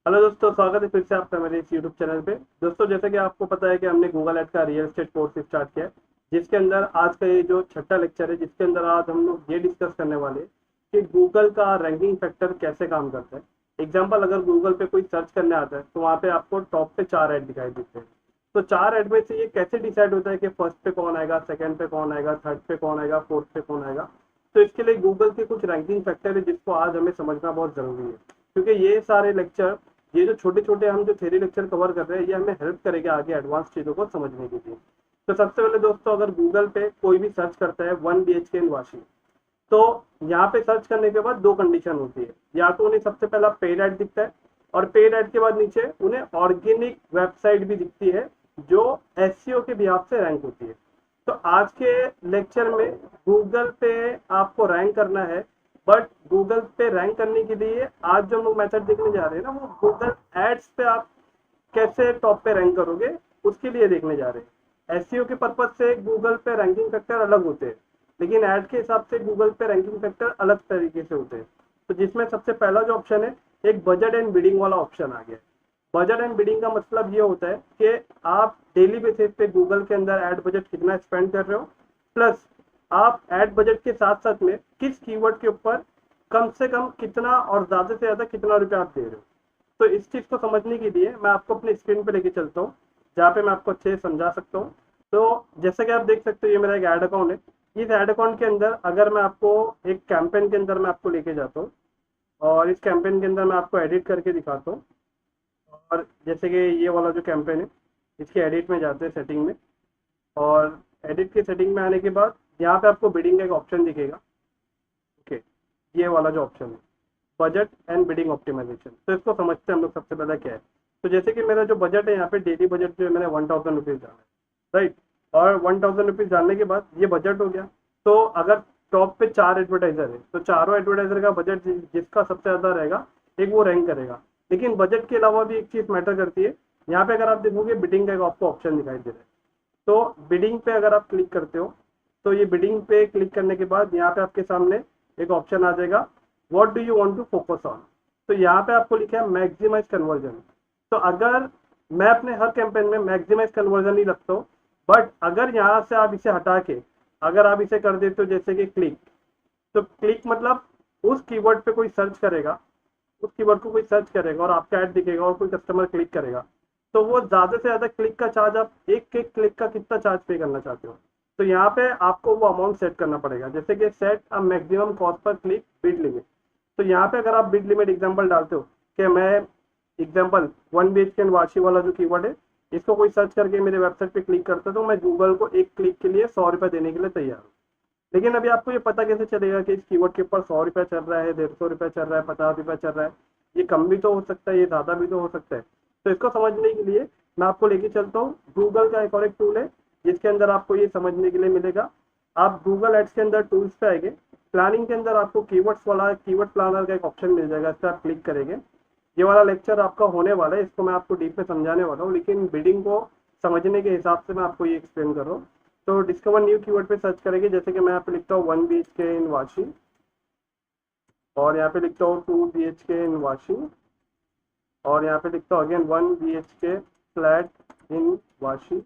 Hello दोस्तों, स्वागत है फिर से आपका मेरे इस यूट्यूब चैनल पे। दोस्तों, जैसे कि आपको पता है कि हमने गूगल एड का रियल एस्टेट कोर्स स्टार्ट किया है, जिसके अंदर आज का ये जो छठा लेक्चर है, जिसके अंदर आज हम लोग ये डिस्कस करने वाले हैं कि गूगल का रैंकिंग फैक्टर कैसे काम करता है। एग्जाम्पल, अगर गूगल पे कोई सर्च करने आता है तो वहाँ पे आपको टॉप पे 4 ऐड दिखाई देते हैं। तो 4 ऐड में से ये कैसे डिसाइड होता है कि फर्स्ट पे कौन आएगा, सेकंड पे कौन आएगा, थर्ड पे कौन आएगा, फोर्थ पे कौन आएगा। तो इसके लिए गूगल के कुछ रैंकिंग फैक्टर है जिसको आज हमें समझना बहुत जरूरी है, क्योंकि ये सारे लेक्चर, ये जो छोटे छोटे हम जो थ्योरी लेक्चर कवर कर रहे हैं, ये हमें हेल्प करेगा आगे एडवांस चीज़ों को समझने के लिए। तो सबसे पहले दोस्तों, अगर गूगल पे कोई भी सर्च करता है 1 BHK इन वाशी, तो यहाँ पे सर्च करने के बाद दो कंडीशन होती है। या तो उन्हें सबसे पहला पेड ऐड दिखता है, और पेड ऐड के बाद नीचे उन्हें ऑर्गेनिक वेबसाइट भी दिखती है जो एसईओ के बिहाफ से रैंक होती है। तो आज के लेक्चर में गूगल पे आपको रैंक करना है, बट गूगल पे रैंक करने के लिए आज जो हम लोग मेथड देखने जा रहे हैं ना, वो गूगल एड्स पे आप कैसे टॉप पे रैंक करोगे, उसके लिए देखने जा रहे हैं। एसईओ के पर्पज से गूगल पे रैंकिंग फैक्टर अलग होते हैं, लेकिन ऐड के हिसाब से गूगल पे रैंकिंग फैक्टर अलग तरीके से होते हैं। तो जिसमें सबसे पहला जो ऑप्शन है, एक बजट एंड बिडिंग वाला ऑप्शन आ गया। बजट एंड बिडिंग का मतलब ये होता है कि आप डेली बेसिस पे गूगल के अंदर ऐड बजट कितना स्पेंड कर रहे हो, प्लस आप ऐड बजट के साथ साथ में किस कीवर्ड के ऊपर कम से कम कितना और ज्यादा से ज्यादा कितना रुपया आप दे रहे हो। तो इस चीज को समझने के लिए मैं आपको अपने स्क्रीन पे लेके चलता हूँ, जहाँ पे मैं आपको अच्छे से समझा सकता हूँ। तो जैसे कि आप देख सकते हो, ये मेरा एक ऐड अकाउंट है। इस ऐड अकाउंट के अंदर अगर मैं आपको एक कैंपेन के अंदर मैं आपको लेके जाता हूँ, और इस कैंपेन के अंदर मैं आपको एडिट करके दिखाता हूँ। और जैसे कि ये वाला जो कैंपेन है, इसके एडिट में जाते हैं, सेटिंग में। और एडिट के सेटिंग में आने के बाद यहाँ पे आपको बिडिंग का एक ऑप्शन दिखेगा। ओके, ये वाला जो ऑप्शन है, बजट एंड बिडिंग ऑप्टिमाइजेशन। तो इसको समझते हैं हम लोग। सबसे पहले क्या है, तो जैसे कि मेरा जो बजट है यहाँ पे, डेली बजट जो है मैंने 1000 रुपीज़ डाला है, राइट। और 1000 रुपीज़ डालने के बाद ये बजट हो गया। तो अगर टॉप पे 4 एडवर्टाइजर है, तो चारों एडवर्टाइजर का बजट जिसका सबसे ज्यादा रहेगा, एक वो रैंक करेगा। लेकिन बजट के अलावा भी एक चीज मैटर करती है। यहाँ पे अगर आप देखोगे, बिडिंग का एक आपको ऑप्शन दिखाई दे रहा है। तो बिडिंग पे अगर आप क्लिक करते हो, तो ये बिडिंग पे क्लिक करने के बाद यहाँ पे आपके सामने एक ऑप्शन आ जाएगा, what do you want to focus on. तो यहाँ पे आपको लिखा है मैक्सिमाइज कन्वर्जन। तो अगर मैं अपने हर कैंपेन में मैक्सिमाइज कन्वर्जन ही रखता हूँ, बट अगर यहाँ से आप इसे हटा के अगर आप इसे कर देते हो जैसे कि क्लिक, तो क्लिक मतलब उस कीवर्ड पे कोई सर्च करेगा, उस कीवर्ड को कोई सर्च करेगा और आपका ऐड दिखेगा और कोई कस्टमर क्लिक करेगा, तो वो ज्यादा से ज्यादा क्लिक का चार्ज, आप एक एक क्लिक का कितना चार्ज पे करना चाहते हो। तो यहाँ पे आपको वो अमाउंट सेट करना पड़ेगा, जैसे कि set a maximum cost per click bid limit. तो यहाँ पे अगर आप बिड लिमिट एग्जांपल डालते हो कि मैं एग्जांपल 1 BHK वाशी वाला जो कीवर्ड है, इसको कोई सर्च करके मेरे वेबसाइट पे क्लिक करता है, तो मैं गूगल को एक क्लिक के लिए 100 रुपये देने के लिए तैयार हूँ। लेकिन अभी आपको ये पता कैसे चलेगा कि इस कीवर्ड के ऊपर 100 रुपया चल रहा है, 150 रुपया चल रहा है, 50 रुपया चल रहा है। ये कम भी तो हो सकता है, ये ज्यादा भी तो हो सकता है। तो इसको समझने के लिए मैं आपको लेके चलता हूँ। गूगल का एक और एक टूल है जिसके अंदर आपको ये समझने के लिए मिलेगा। आप गूगल एड्स के अंदर टूल्स पे आएंगे, प्लानिंग के अंदर आपको कीवर्ड्स वाला कीवर्ड प्लानर का एक ऑप्शन मिल जाएगा, इस पर आप क्लिक करेंगे। ये वाला लेक्चर आपका होने वाला है, इसको मैं आपको डीप में समझाने वाला हूँ, लेकिन बिडिंग को समझने के हिसाब से मैं आपको ये एक्सप्लेन कर रहा हूँ। तो डिस्कवर न्यू कीवर्ड पे सर्च करेंगे, जैसे कि मैं यहाँ पे लिखता हूँ 1 BHK इन वाशी, और यहाँ पे लिखता हूँ 2 BHK इन वाशी, और यहाँ पे लिखता हूँ again 1 BHK flat in Vashi,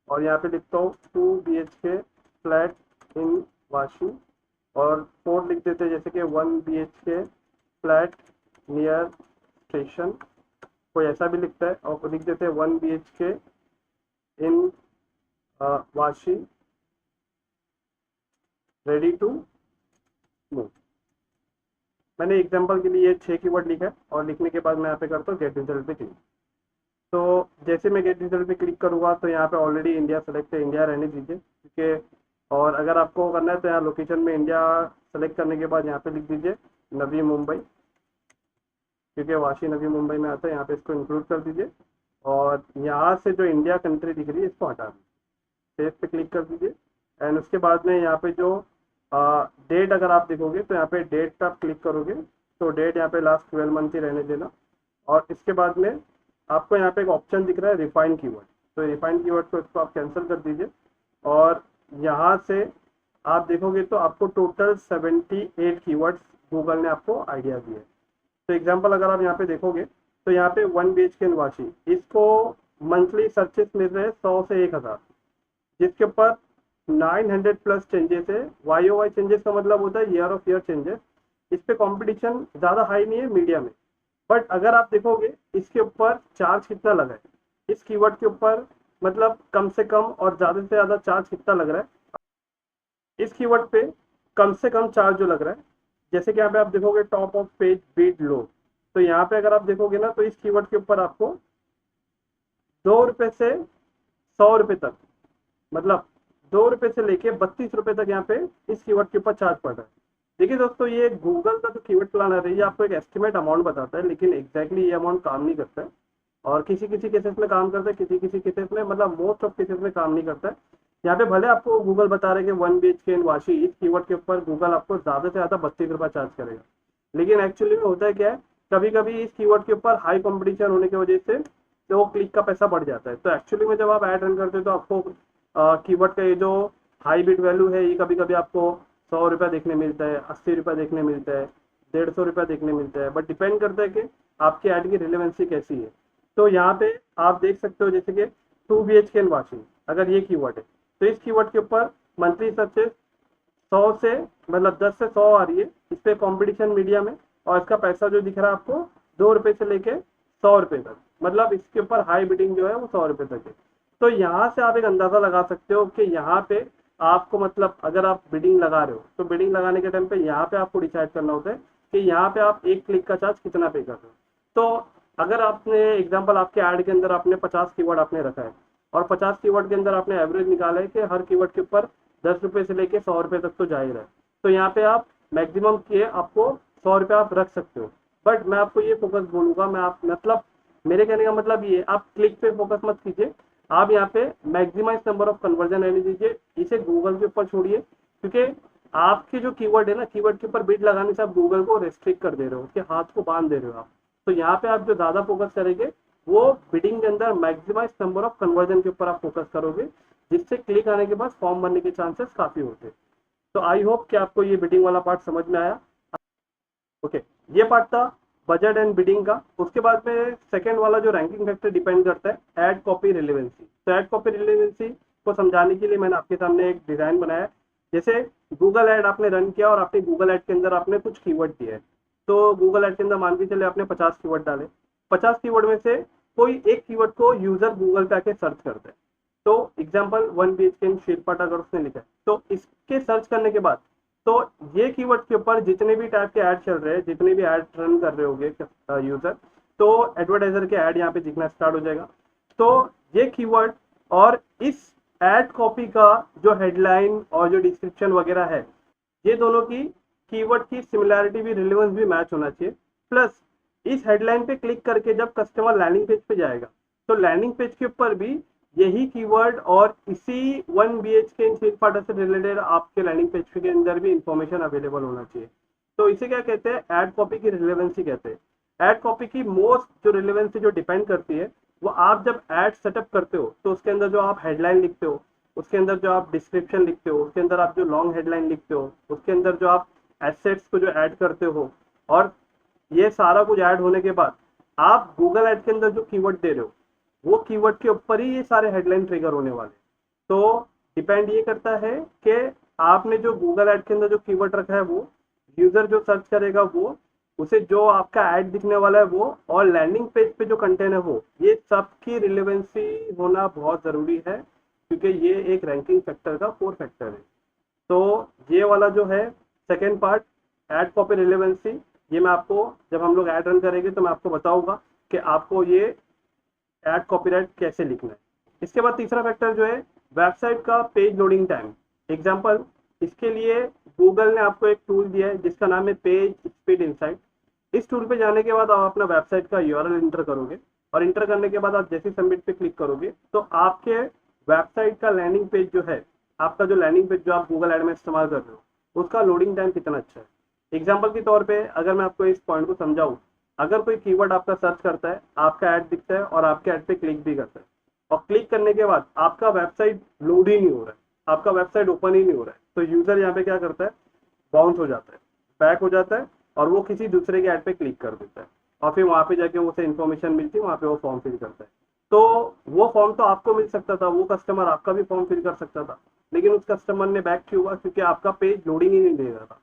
और यहाँ पे लिखता हूँ 2 BHK फ्लैट इन वाशी, और फोर लिख देते हैं जैसे कि 1 BHK फ्लैट नियर स्टेशन। कोई ऐसा भी लिखता है, और लिख देते हैं 1 BHK in Vashi ready to move. मैंने एग्जांपल के लिए 6 कीवर्ड लिखा है, और लिखने के बाद मैं यहाँ पे करता हूँ गेट रिजल्ट पे क्लिक। तो जैसे मैं गेट रिजल्ट पे क्लिक करूँगा, तो यहाँ पे ऑलरेडी इंडिया सेलेक्ट है, इंडिया रहने दीजिए, क्योंकि और अगर आपको करना है तो यहाँ लोकेशन में इंडिया सेलेक्ट करने के बाद यहाँ पे लिख दीजिए नवी मुंबई, क्योंकि वाशी नवी मुंबई में आता है, यहाँ पे इसको इंक्लूड कर दीजिए। और यहाँ से जो इंडिया कंट्री दिख रही है, इसको हटा दीजिए, सेव पे क्लिक कर दीजिए। एंड उसके बाद में यहाँ पे जो डेट अगर आप देखोगे, तो यहाँ पे डेट पे आप क्लिक करोगे, तो डेट यहाँ पे लास्ट 12 मंथ ही रहने देना। और इसके बाद में आपको यहाँ पे एक ऑप्शन दिख रहा है रिफाइन कीवर्ड, तो रिफाइन कीवर्ड को इसको आप कैंसिल कर दीजिए। और यहाँ से आप देखोगे तो आपको टोटल 78 कीवर्ड्स गूगल ने आपको आइडिया दिए। तो एग्जांपल अगर आप यहाँ पे देखोगे, तो यहाँ पे 1 BHK इन वाशी, इसको मंथली सर्चेस मिल रहे हैं 100 से 1000, जिसके ऊपर 900 प्लस चेंजेस है। YOY चेंजेस का मतलब होता है ईयर ऑफ ईयर चेंजेस। इस पे कंपटीशन ज़्यादा हाई नहीं है, मीडियम है। बट अगर आप देखोगे इसके ऊपर चार्ज कितना लगा है, इस कीवर्ड के ऊपर मतलब कम से कम और ज़्यादा से ज़्यादा चार्ज कितना लग रहा है इस कीवर्ड पे, कम से कम चार्ज जो लग रहा है, जैसे कि यहाँ पे आप देखोगे टॉप ऑफ पेज बीट लो, तो यहाँ पे अगर आप देखोगे ना तो इस कीवर्ड के ऊपर आपको 2 रुपए से 100 रुपए तक, मतलब 2 रुपए से लेके 32 रुपए तक यहाँ पे इस कीवर्ड के ऊपर चार्ज पड़ रहा है। देखिए दोस्तों, ये गूगल का जो कीवर्ड प्लानर है ये आपको एक एस्टिमेट अमाउंट बताता है, लेकिन एग्जैक्टली ये अमाउंट काम नहीं करता है। और किसी किसी केसेस में काम करता है, किसी किसी केसेस में, मतलब मोस्ट ऑफ केसेस में काम नहीं करता है। यहाँ पे भले आपको गूगल बता रहे कि 1 BHK इन वाशी, इस कीवर्ड के ऊपर गूगल आपको ज्यादा से ज्यादा 32 रुपया चार्ज करेगा, लेकिन एक्चुअली में होता है क्या है, कभी कभी इस कीवर्ड के ऊपर हाई कॉम्पिटिशन होने की वजह से तो वो क्लिक का पैसा बढ़ जाता है। तो एक्चुअली में जब आप ऐड रन करते हो तो आपको कीवर्ड का ये जो हाई बिट वैल्यू है ये कभी कभी आपको 100 रुपया देखने मिलता है, 80 रुपया देखने मिलता है, 150 रुपया देखने मिलता है, बट डिपेंड करता है कि आपकी ऐड की रिलेवेंसी कैसी है। तो यहाँ पे आप देख सकते हो जैसे कि 2 BHK इन वाशिंग, अगर ये कीवर्ड है तो इस कीवर्ड के ऊपर मंथली सर्चेस 100 से मतलब 10 से 100 आ रही है। इस पे कॉम्पिटिशन मीडियम है और इसका पैसा जो दिख रहा है आपको 2 रुपए से लेके 100 रुपए तक, मतलब इसके ऊपर हाई बिडिंग जो है वो 100 रुपए तक है। तो यहाँ से आप एक अंदाजा लगा सकते हो कि यहाँ पे आपको मतलब अगर आप बिडिंग लगा रहे हो तो बिडिंग लगाने के टाइम पे यहाँ पे आपको डिसाइड करना होता है कि यहाँ पे आप एक क्लिक का चार्ज कितना पे कर रहे हो। तो अगर आपने एग्जांपल आपके ऐड के अंदर आपने 50 कीवर्ड आपने रखा है और 50 कीवर्ड के अंदर आपने एवरेज निकाला है कि हर कीवर्ड के ऊपर 10 रुपए से लेके 100 रुपए तक तो जाहिर है, तो यहाँ पे आप मैक्सिमम के आपको 100 रुपये आप रख सकते हो। बट मैं आपको ये फोकस बोलूंगा, मैं आप मतलब मेरे कहने का मतलब ये, आप क्लिक पे फोकस मत कीजिए, आप यहाँ पे मैक्सिमाइज नंबर ऑफ कन्वर्जन रहने दीजिए, इसे गूगल के ऊपर छोड़िए, क्योंकि आपके जो कीवर्ड है ना, कीवर्ड के ऊपर बिड लगाने से आप गूगल को रेस्ट्रिक्ट कर दे रहे हो, उसके हाथ को बांध दे रहे हो आप। तो यहाँ पे आप जो ज्यादा फोकस करेंगे वो बिडिंग के अंदर मैक्सिमाइज नंबर ऑफ कन्वर्जन के ऊपर आप फोकस करोगे, जिससे क्लिक आने के बाद फॉर्म बनने के चांसेस काफी होते हैं। तो आई होप कि आपको ये बिडिंग वाला पार्ट समझ में आया। ओके, ये पार्ट था बजट एंड बिडिंग का। उसके बाद में सेकंड वाला जो रैंकिंग फैक्टर डिपेंड करता है एड कॉपी रिलेवेंसी। तो एड कॉपी रिलेवेंसी को समझाने के लिए मैंने आपके सामने एक डिजाइन बनाया है। जैसे गूगल ऐड आपने रन किया और आपने गूगल ऐड के अंदर आपने कुछ कीवर्ड दिए है, तो गूगल ऐड के अंदर मान के चले आपने 50 कीवर्ड डाले, 50 कीवर्ड में से कोई एक कीवर्ड को यूजर गूगल पे आके सर्च करता है। तो एग्जाम्पल 1 BHK इन शिरपट अगर उसने लिखा है, तो इसके सर्च करने के बाद तो ये कीवर्ड के ऊपर जितने भी टाइप के ऐड चल रहे हैं, जितने भी ऐड रन कर रहे होंगे यूजर, तो एडवर्टाइजर के ऐड यहाँ पे दिखना स्टार्ट हो जाएगा। तो ये कीवर्ड और इस ऐड कॉपी का जो हेडलाइन और जो डिस्क्रिप्शन वगैरह है, ये दोनों की कीवर्ड की सिमिलैरिटी भी, रिलेवेंस भी मैच होना चाहिए। प्लस इस हेडलाइन पे क्लिक करके जब कस्टमर लैंडिंग पेज पे जाएगा तो लैंडिंग पेज के ऊपर भी यही कीवर्ड और इसी 1 BHK इन शिरपाटा से रिलेटेड आपके लैंडिंग पेज के अंदर भी इंफॉर्मेशन अवेलेबल होना चाहिए। तो इसे क्या कहते हैं, ऐड कॉपी की रिलेवेंसी कहते हैं। ऐड कॉपी की मोस्ट जो रिलेवेंसी जो डिपेंड करती है वो आप जब ऐड सेटअप करते हो तो उसके अंदर जो आप हेडलाइन लिखते हो, उसके अंदर जो आप डिस्क्रिप्शन लिखते हो, उसके अंदर आप जो लॉन्ग हेडलाइन लिखते हो, उसके अंदर जो आप एसेट्स को जो ऐड करते हो, और ये सारा कुछ ऐड होने के बाद आप गूगल ऐड के अंदर जो कीवर्ड दे रहे हो वो कीवर्ड के ऊपर ही ये सारे हेडलाइन ट्रिगर होने वाले। तो डिपेंड ये करता है कि आपने जो गूगल ऐड के अंदर जो कीवर्ड रखा है वो यूजर जो सर्च करेगा वो, उसे जो आपका ऐड दिखने वाला है वो, और लैंडिंग पेज पे जो कंटेंट है वो, ये सब की रिलेवेंसी होना बहुत जरूरी है, क्योंकि ये एक रैंकिंग फैक्टर का कोर फैक्टर है। तो ये वाला जो है second part, add copy relevancy, ये मैं आपको जब हम लोग ऐड रन करेंगे तो मैं आपको बताऊंगा कि आपको ये ऐड कॉपीराइट कैसे लिखना है। इसके बाद तीसरा फैक्टर जो है वेबसाइट का पेज लोडिंग टाइम। एग्जांपल, इसके लिए गूगल ने आपको एक टूल दिया है जिसका नाम है पेज स्पीड इनसाइट। इस टूल पे जाने के बाद आप अपना वेबसाइट का यूआरएल इंटर करोगे और इंटर करने के बाद आप जैसे सबमिट पे क्लिक करोगे तो आपके वेबसाइट का लैंडिंग पेज जो है, आपका जो लैंडिंग पेज जो आप गूगल ऐड में इस्तेमाल कर रहे हो उसका लोडिंग टाइम कितना अच्छा है। एग्जाम्पल के तौर पे अगर मैं आपको इस पॉइंट को समझाऊं, अगर कोई कीवर्ड आपका सर्च करता है, आपका ऐड दिखता है और आपके ऐड पे क्लिक भी करता है, और क्लिक करने के बाद आपका वेबसाइट लोड ही नहीं हो रहा है, आपका वेबसाइट ओपन ही नहीं हो रहा है, तो यूजर यहाँ पे क्या करता है, बाउंस हो जाता है, बैक हो जाता है और वो किसी दूसरे के ऐड पे क्लिक कर देता है। और फिर वहाँ पे जाके उसे इन्फॉर्मेशन मिलती है, वहाँ पे वो फॉर्म फिल करता है। तो वो फॉर्म तो आपको मिल सकता था, वो कस्टमर आपका भी फॉर्म फिल कर सकता था, लेकिन उस कस्टमर ने बैक क्यों हुआ? क्योंकि आपका पेज लोडिंग ही नहीं दे रहा था।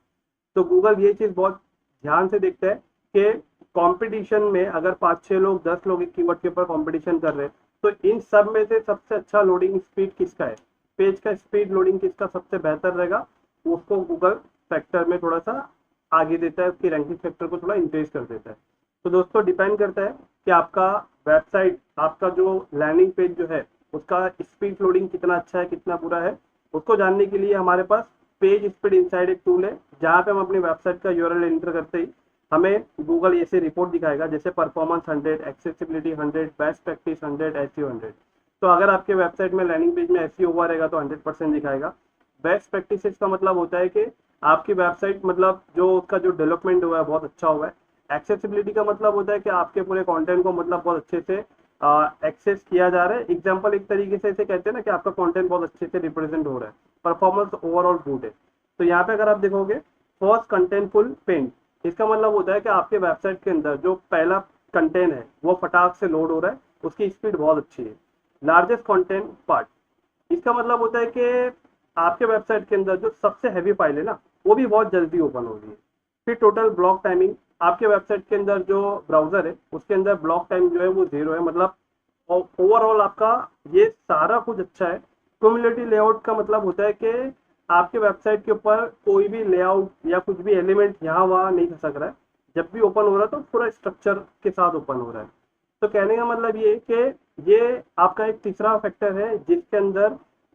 तो गूगल ये चीज़ बहुत ध्यान से देखता है कि कंपटीशन में अगर 5-6 लोग 10 लोग एक कीवर्ड के ऊपर कंपटीशन कर रहे हैं, तो इन सब में से सबसे अच्छा लोडिंग स्पीड किसका है, पेज का स्पीड लोडिंग किसका सबसे बेहतर रहेगा, उसको गूगल फैक्टर में थोड़ा सा आगे देता है, उसकी रैंकिंग फैक्टर को थोड़ा इंक्रीज कर देता है। तो दोस्तों डिपेंड करता है कि आपका वेबसाइट, आपका जो लैंडिंग पेज जो है उसका स्पीड लोडिंग कितना अच्छा है, कितना बुरा है। उसको जानने के लिए हमारे पास पेज स्पीड इनसाइड एक टूल है, जहाँ पे हम अपनी वेबसाइट का यूआरएल एंटर करते ही हमें गूगल ऐसे रिपोर्ट दिखाएगा, जैसे performance 100, accessibility 100, best practice 100, SEO 100। तो अगर आपके वेबसाइट में लैंडिंग पेज में एसईओ हुआ रहेगा तो 100% दिखाएगा। बेस्ट प्रैक्टिसेस का मतलब होता है कि आपकी वेबसाइट मतलब जो उसका जो डेवलपमेंट हुआ है बहुत अच्छा हुआ है। एक्सेसिबिलिटी का मतलब होता है कि आपके पूरे कंटेंट को मतलब बहुत अच्छे से एक्सेस किया जा रहा है। एग्जांपल एक तरीके से इसे कहते हैं ना कि आपका कंटेंट बहुत अच्छे से रिप्रेजेंट हो रहा है। परफॉर्मेंस ओवरऑल गुड है। तो यहाँ पे अगर आप देखोगे फर्स्ट कंटेंटफुल पेंट, इसका मतलब होता है कि आपके वेबसाइट के अंदर जो पहला कंटेंट है वो फटाक से लोड हो रहा है, उसकी स्पीड बहुत अच्छी है। लार्जेस्ट कंटेंट पार्ट, इसका मतलब होता है कि आपके वेबसाइट के अंदर जो सबसे हैवी फाइल है ना वो भी बहुत जल्दी ओपन हो रही है। फिर टोटल ब्लॉक टाइमिंग, आपके वेबसाइट के अंदर जो ब्राउजर है उसके अंदर ब्लॉक टाइम जो है वो 0 है, मतलब ओवरऑल आपका ये सारा कुछ अच्छा है। क्युमुलेटिव लेआउट का मतलब होता है कि आपके वेबसाइट के ऊपर कोई भी लेआउट या कुछ भी एलिमेंट यहाँ वहाँ नहीं खसक रहा है, जब भी ओपन हो रहा है तो पूरा स्ट्रक्चर के साथ ओपन हो रहा है। तो कहने का मतलब ये कि ये आपका एक तीसरा फैक्टर है जिसके अंदर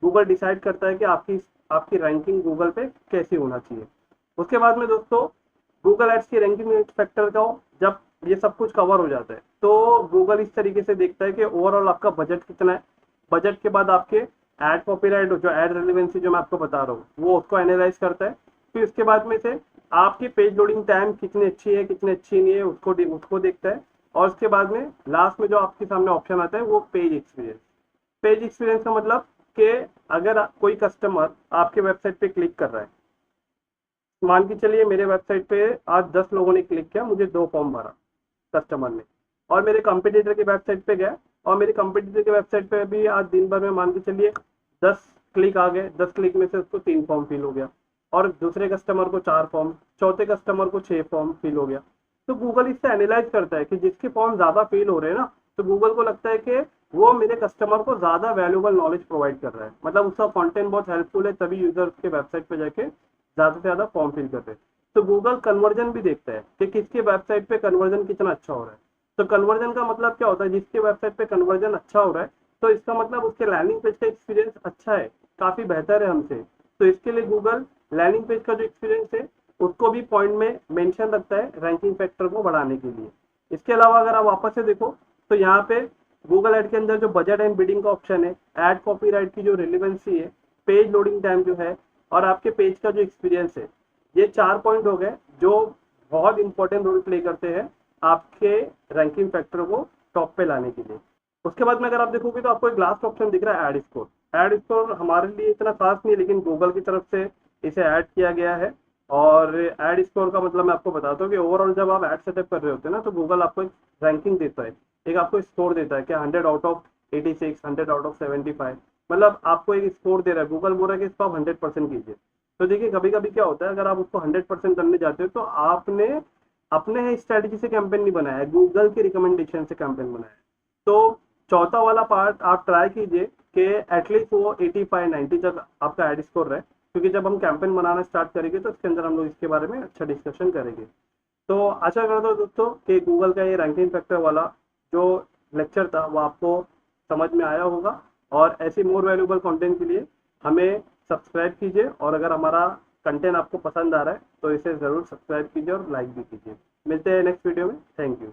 गूगल डिसाइड करता है कि आपकी आपकी रैंकिंग गूगल पे कैसी होना चाहिए। उसके बाद में दोस्तों गूगल एड्स की रैंकिंग फैक्टर का जब ये सब कुछ कवर हो जाता है तो गूगल इस तरीके से देखता है कि ओवरऑल आपका बजट कितना है। बजट के बाद आपके एड कॉपीराइट जो एड रेलिवेंसी जो मैं आपको बता रहा हूँ वो उसको एनालाइज करता है। फिर उसके बाद में से आपकी पेज लोडिंग टाइम कितनी अच्छी है कितनी अच्छी नहीं है उसको देखता है। और उसके बाद में लास्ट में जो आपके सामने ऑप्शन आता है वो पेज एक्सपीरियंस। पेज एक्सपीरियंस का मतलब कि अगर कोई कस्टमर आपके वेबसाइट पे क्लिक कर रहा है, मान के चलिए मेरे वेबसाइट पे आज 10 लोगों ने क्लिक किया, मुझे 2 फॉर्म भरा कस्टमर ने, और मेरे कंपटीटर की वेबसाइट पे गया और मेरे कंपटीटर की वेबसाइट पे भी आज दिन भर में मान के चलिए 10 क्लिक आ गए, 10 क्लिक में से उसको 3 फॉर्म फिल हो गया, और दूसरे कस्टमर को 4 फॉर्म, चौथे कस्टमर को 6 फॉर्म फिल हो गया। तो गूगल इससे एनालाइज करता है कि जिसके फॉर्म ज्यादा फिल हो रहे हैं ना, तो गूगल को लगता है कि वो मेरे कस्टमर को ज्यादा वैल्यूबल नॉलेज प्रोवाइड कर रहा है, मतलब उसका कंटेंट बहुत हेल्पफुल है, तभी यूजर उसके वेबसाइट पे जाके ज्यादा से ज्यादा फॉर्म फिल कर रहे हैं। तो गूगल कन्वर्जन भी देखता है कि किसके वेबसाइट पे कन्वर्जन कितना अच्छा हो रहा है। तो कन्वर्जन का मतलब क्या होता है, जिसके वेबसाइट पे कन्वर्जन अच्छा हो रहा है तो इसका मतलब उसके लैंडिंग पेज का एक्सपीरियंस अच्छा है, काफी बेहतर है हमसे। तो इसके लिए गूगल लैंडिंग पेज का जो एक्सपीरियंस है उसको भी पॉइंट में मेंशन रखता है रैंकिंग फैक्टर को बढ़ाने के लिए। इसके अलावा अगर आप वापस से देखो तो यहाँ पे गूगल एड के अंदर जो बजट एंड बिडिंग का ऑप्शन है, एड कॉपीराइट की जो रिलेवेंसी है, पेज लोडिंग टाइम जो है, और आपके पेज का जो एक्सपीरियंस है, ये 4 पॉइंट हो गए जो बहुत इंपॉर्टेंट रोल प्ले करते हैं आपके रैंकिंग फैक्टर को टॉप पे लाने के लिए। उसके बाद में अगर आप देखोगे तो आपको एक लास्ट ऑप्शन दिख रहा है एड स्कोर। एड स्कोर हमारे लिए इतना खास नहीं है, लेकिन गूगल की तरफ से इसे ऐड किया गया है। और एड स्कोर का मतलब मैं आपको बताता हूँ कि ओवरऑल जब आप ऐड सेटअप कर रहे होते हैं ना तो गूगल आपको एक रैंकिंग देता है, एक आपको स्कोर देता है कि 100 आउट ऑफ 86, 100 आउट ऑफ 75, मतलब आपको एक स्कोर दे रहा है। गूगल बोल रहा है कि इसको आप 100% कीजिए। तो देखिए कभी कभी क्या होता है, अगर आप उसको 100% करने जाते हो तो आपने अपने स्ट्रेटेजी से कैंपेन नहीं बनाया है, गूगल के रिकमेंडेशन से कैंपेन बनाया है। तो चौथा वाला पार्ट आप ट्राई कीजिए कि एटलीस्ट वो 85-90 तक आपका एड स्कोर रहे, क्योंकि जब हम कैंपेन बनाना स्टार्ट करेंगे तो इसके अंदर हम लोग इसके बारे में अच्छा डिस्कशन करेंगे। तो आशा करता हूँ दोस्तों कि गूगल का ये रैंकिंग फैक्टर वाला जो लेक्चर था वो आपको समझ में आया होगा। और ऐसी मोर वैल्यूबल कंटेंट के लिए हमें सब्सक्राइब कीजिए, और अगर हमारा कंटेंट आपको पसंद आ रहा है तो इसे ज़रूर सब्सक्राइब कीजिए और लाइक भी कीजिए। मिलते हैं नेक्स्ट वीडियो में। Thank you.